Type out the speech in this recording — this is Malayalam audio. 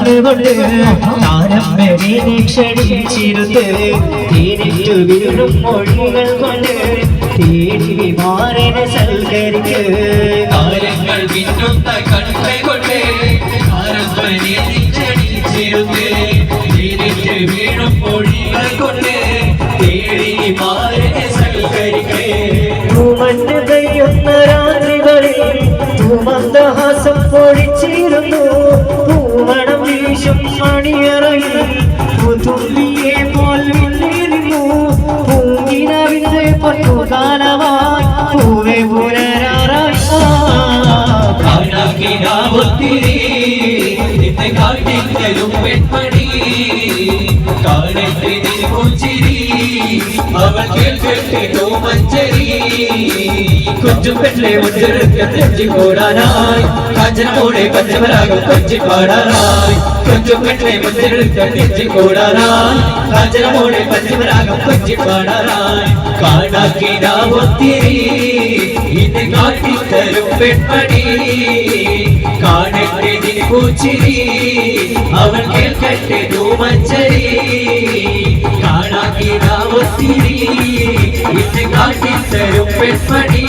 പറഞ്ഞുകൊണ്ട് താരമ്മനെ ക്ഷണിച്ചിരുന്ന് തേനിറ്റു വീഴും മൊഴികൾ കൊണ്ട് തേടി മാറിനെ സൽക്കരിക്ക് താരങ്ങൾ പിന്നുത്ത കണ്ണുകൊണ്ട് താരമ്മനെ ക്ഷണിച്ചിരുന്ന് തേനിറ്റു വീഴും മൊഴികൾ കൊണ്ട് തേടി മാറിനെ സൽക്കരിക്ക് മഞ്ഞ് പെയ്യുന്ന രാത്രികളിൽ മന്ദഹാസം പൊഴിച്ചിരുന്നു പൂമണം വീശും മണിയറയിൽ പുതുള്ളിയെ പോൽ വിളിരുന്നു പൂങ്കിനവിന്റെ പട്ടുകാലമായി പൂവെ പുനരാറായി കാണാക്കിനാവൊത്തിരി നിന്നെ കാട്ടിക്കലും പെൺപണി കാണത്തിരി കൊച്ചിരി അവൾ കേൾക്കോ മഞ്ചരി കുഞ്ചും പെട്ടെ മുഞ്ചെടുത്തി കൂടാനായി കാഞ്ചനമോടെ പഞ്ചമരാഗം കൊഞ്ചി പാടാനായി കുഞ്ചും പെട്ടെ മുഞ്ചെടുത്തി കൂടാനായി കാഞ്ചനമോടെ പഞ്ചമരാഗം കൊഞ്ചി പാടാനായി കാണാക്കിനാവൊത്തിരി ഇത് കാട്ടിത്തരും പെൺപണി കാണട്ടെ നിൻ പൂച്ചിരി അവൻ കേൾക്കട്ടെ മഞ്ചരി കാണാക്കിനാവൊത്തിരി ഇത് കാട്ടിത്തരും പെൺപണി